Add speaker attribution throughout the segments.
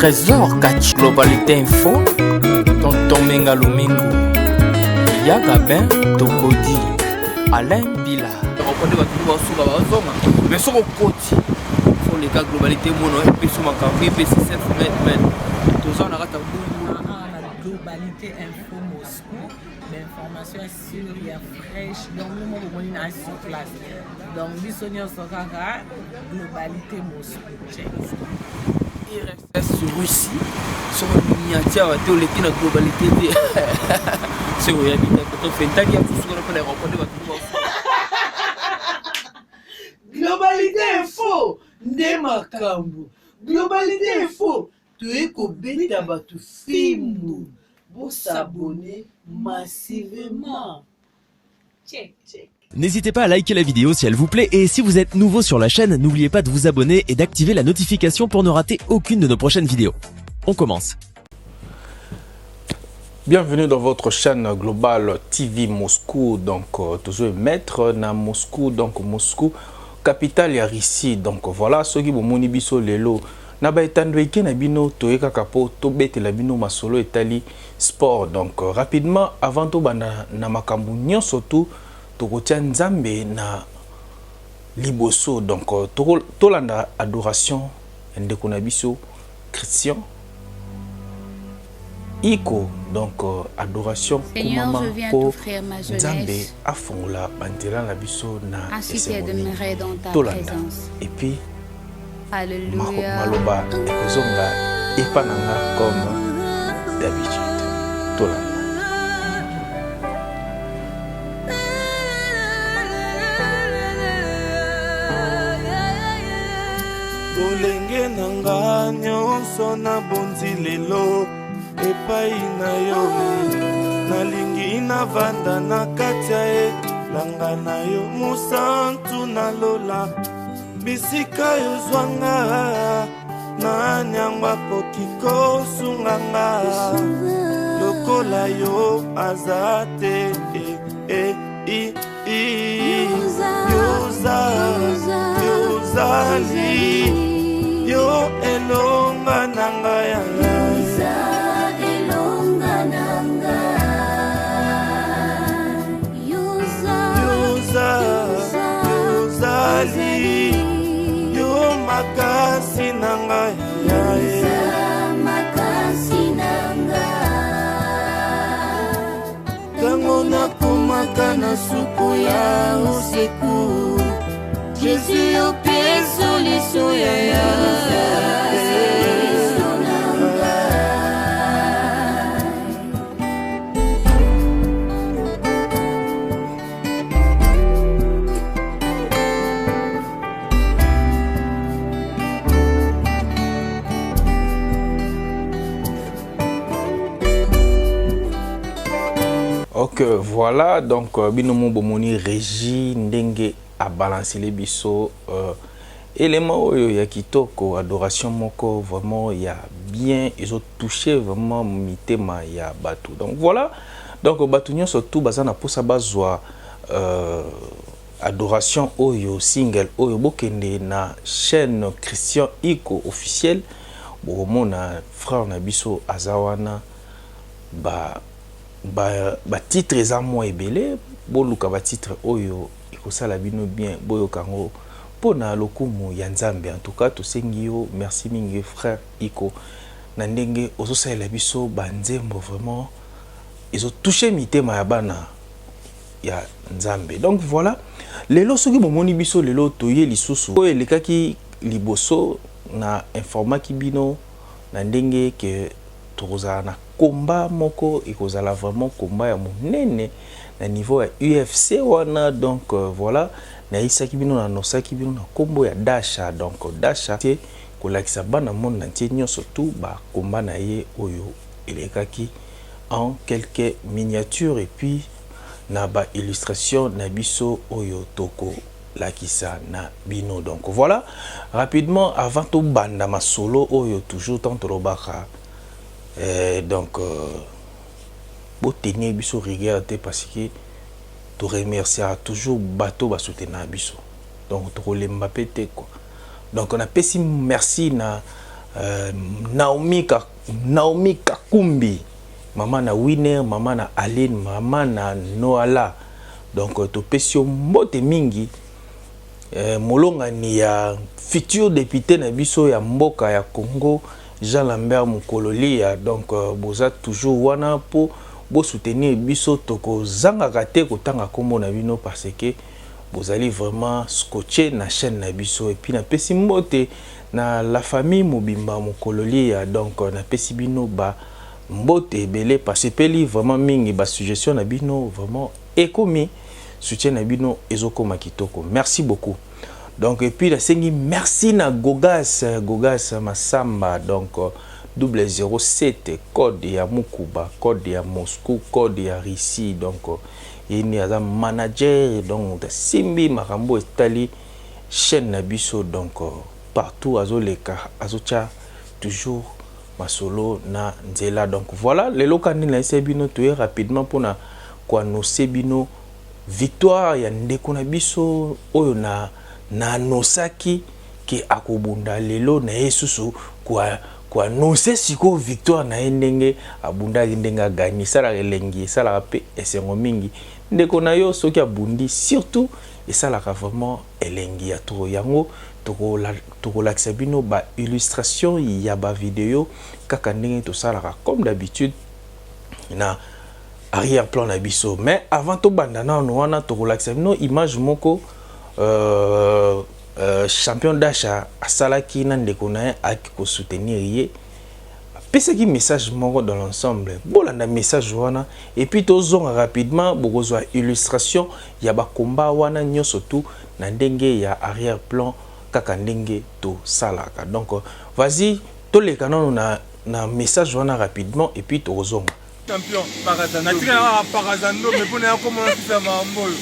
Speaker 1: Trésor Catch Globalité Info, Tonton Menga Lumingo, Yaga Ben Tokodi, Alain Bila. Mais sur le côté, pour les gars Globalité Mono, et puis sur ma café, puis c'est 7 mètres. Tout ça, on a raté
Speaker 2: Globalité Info Moscou, l'information sur la fraîche, donc nous avons une sur place. Donc, Bissonio Sokara, Globalité Moscou.
Speaker 1: IRSS sur Russie, sur une miniature, théologie de la globalité. C'est vrai, quand on fait un tag, il y a tout ce qu'on appelle les rencontres.
Speaker 3: Globalité Info, Nemakambu. Globalité Info, tu es kobeta batu filmu. Vous s'abonner massivement.
Speaker 2: Check, check.
Speaker 4: N'hésitez pas à liker la vidéo si elle vous plaît et si vous êtes nouveau sur la chaîne, n'oubliez pas de vous abonner et d'activer la notification pour ne rater aucune de nos prochaines vidéos. On commence.
Speaker 5: Bienvenue dans votre chaîne globale TV Moscou. Donc, toujours maître na Moscou. Donc, Moscou, capitale ya Russie. Donc, voilà, ceux qui vont moni biso lelo. Na ba etandweke na bino toyeka kapo to bete la bino masolo etali sport. Donc, rapidement, avant to bana na makambu nyonso tout tokotia nzambe na liboso. Donc, tolanda adoration ndeko na biso Christian Iko, donc adoration
Speaker 6: Seigneur, je viens t'offrir ma jeunesse,
Speaker 5: afongola bandela na biso na
Speaker 6: ainsi que demeurer dans ta
Speaker 5: tolanda.
Speaker 6: présence.
Speaker 5: Et puis
Speaker 6: Alléluia.
Speaker 5: maloba ekozonga epananga comme d'habitude. Tolanda.
Speaker 7: Bolenge nanga nyonso na bondi lelo epai na yo nalingi navanda na kati ya elanga na yo mosantu nalola bisika yo zwanga na nyangwa koki kosunganga lokola yo aza te yozali yo elonga nanga ya yo makasi nanga tango nakomaka na suku ya usiku Jésus opie solution ya
Speaker 5: Ok, voilà, donc binomo bomoni régie ndenge a balancer les biseaux élément oyo ya kitoko adoration moko vraiment il y a bien ils ont touché vraiment mitema ya batu. Donc voilà, donc batu nyonso tout bazana posa bazwa adoration oyo single oyo bokende na chaîne Christian Iko officiel bomona frère na biso azawana ba titre eza mwa ebele boluka ba titre oyo ikosala bino bien boyo kango pona lokumu ya nzambe. En tout cas tosengi yo merci mingi frère Iko na ndenge ozosala biso banzembo vraiment ils ont touché mitema ya bana ya nzambe. Donc voilà, lelo soki bomoni biso lelo toye lisusu oyo elekaki liboso na informaki bino na ndenge ke tokozala na combat moko ekozala vraiment combat ya monene na niveau ya UFC wana. Donc voilà, na isaki bino na nosaki bino na kombo ya Dasha. Donc Dasha te kolakisa bana monde na tie nyonso tout ba combat na ye oyo elekaki en quelques miniatures et puis na ba illustration na biso oyo toko lakisa na bino. Donc voilà, rapidement avant to banda masolo oyo toujours tant robaka donc tenir biso regarder parce que tu remercier toujours bateau ba soutenir biso. Donc tu lemba pété quoi. Donc on a pessi merci na Naomi Kakumbi, maman na Winner, maman na Aline, maman na Noala. Donc topesio mbote mingi molonga ni ya futur député na biso ya mboka ya Congo Jean Lambert Mukololi ya donc boza toujours wana po bo soutenir biso toko zanga kate kotanga kombo na bino parce que bozali vraiment scotché na chaîne na biso et puis na pesi mbote na la famille Mobimba Mukololi ya donc na pesi bino ba mbote belé parce que peli vraiment mingi ba suggestion na bino vraiment ekomi soutien na bino ezoko makitoko. Merci beaucoup. Donc et puis la sengi merci na Gogas Masamba donc 007 code ya Mukuba, code ya Moscou, code ya Russie donc il y a un manager donc de Simbi Marambo Estali chaîne na biso donc partout azoleka azocha toujours masolo na nzela donc voilà les lokani na sebino toye rapidement pour na kwa no sebino victoire ya ndeko na biso oyo na nosaki ke akobunda lelo na yesusu kwa nose siko victoire na ndenge abunda ndenge gagner sala elengi sala pe esengo mingi ndeko na yo soki abundi surtout esala vraiment elengi ya to yango toko lakisa bino ba illustration ya ba vidéo kaka ndenge to sala comme d'habitude na arrière-plan na biso. Mais avant to bandana on wana to relaxer no image moko champion d'achat asalaki na ndeko na aki ko soutenir ye. Pesa ki message moko dans l'ensemble. Bolanda message wana et puis to zonga rapidement bokozwa illustration ya ba combat wana nyoso tout na ndenge ya arrière-plan kaka ndenge to salaka. Donc vas-y to le canon na message wana rapidement et puis to zonga
Speaker 8: champion natika Parazando mais pour na comment ça va mbolo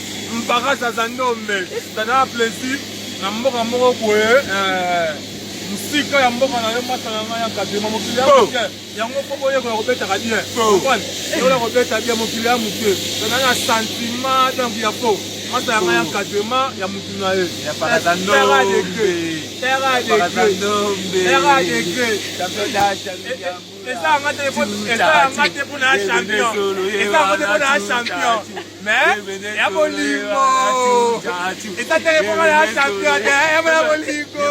Speaker 8: Parazando mais tana plaisir na mboka moko kwe musika ya mboka na yo masala nga ya kadema mokili yango poko yeko ko beta ka bien comprendre yo la ko beta bien mokili ya muke tana na sentiment donc ya po masala nga ya kadema ya mukili na ye ya Parazando terra de champion d'achat esa ngate pour na champion mais ya bolingo esa tere pour na champion ya bolingo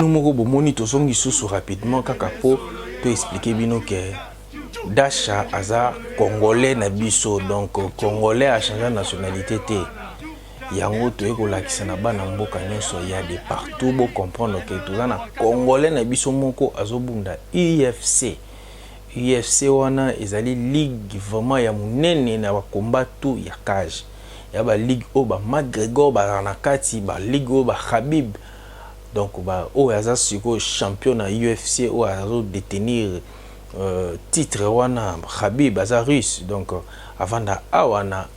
Speaker 5: nous moko bomoni tozongi susu rapidement kaka po to expliquer bino que Dacha aza congolais na biso donc congolais a changé nationalité té yango to eko lakisa na bana mboka nyonso ya de partout bo comprendre que toza na congolais na biso moko azobunda UFC wana ezali ligue vraiment ya munene na ba combat tout ya cage ya ba ligue o ba McGregor ba na kati ba ligue o ba Khabib donc ba o aza siko champion na UFC o azo détenir titre wana Khabib aza russe donc avant da awana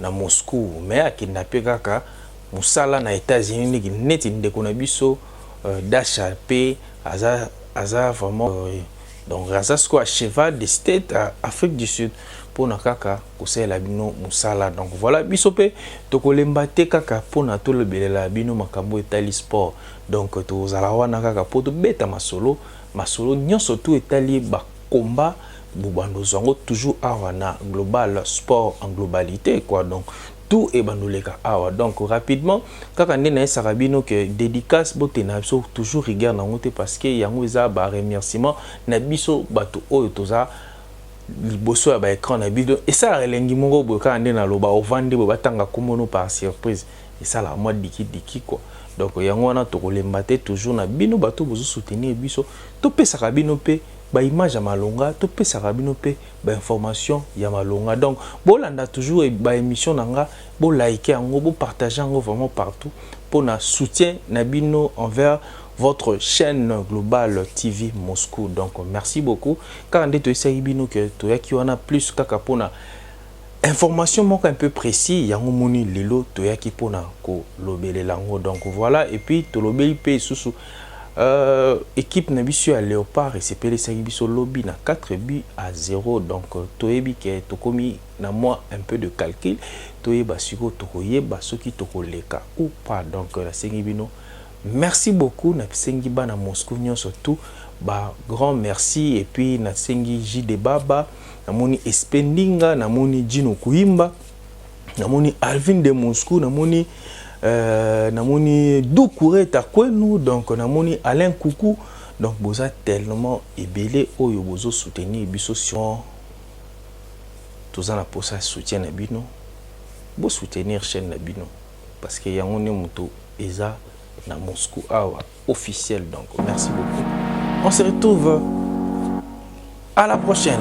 Speaker 5: na Moscou mais akinda pe kaka musala na États-Unis neti ndeko na biso Dacha pe aza vraiment donc aza sko a cheval de state à Afrique du Sud pour na kaka kosela bino musala donc voilà biso pe tokolemba te kaka pour na to lebelela bino makambo etali sport donc tozala wana kaka po to beta masolo nyonso tout etali ba combat Boubando Zongo toujours awana global sport en globalité quoi donc tout est bandoleka awa donc rapidement kaka ndena sarabino que dédicace botena biso toujours rigueur na ngote parce que yango eza ba remerciement na biso bato oyo toza liboso ya ba écran na bido et ça relengi mongo boka ndena loba ovande bo batanga komono par surprise et ça la moi diki quoi donc yango wana tokolemba te toujours na bino bato bozo soutenir biso to pesa kabino pe ba image ya malonga to pesa kabino pe ba information ya malonga donc bolanda toujours ba émission nanga bo liker yango bo partager yango vraiment partout pour na soutien na bino envers votre chaîne globale TV Moscou donc merci beaucoup car ndé to essayi bino que to yaki wana plus kaka pona information moko un peu précis yango moni lelo to yaki pona ko lobelela ngo donc voilà et puis to lobeli pe susu équipe na biso à Léopard et c'est pelé biso lobby na 4-0 donc toyebi ke tokomi na moi un peu de calcul toyeba siko tokoyeba soki tokoleka ou pas donc la sengi bino merci beaucoup na sengi bana Moscou surtout ba grand merci et puis na sengi J.D. Baba namoni Espendinga namoni Jino Kuimba namoni Alvin de Moscou namoni Doukouré Takwenu donc namoni Alain Coucou donc boza tellement ebélé oyo bozo soutenir biso sur tous en la posa soutien na bino bo soutenir chaîne na bino parce que yango ne moto eza na Moscou awa officiel donc merci beaucoup on se retrouve à la prochaine.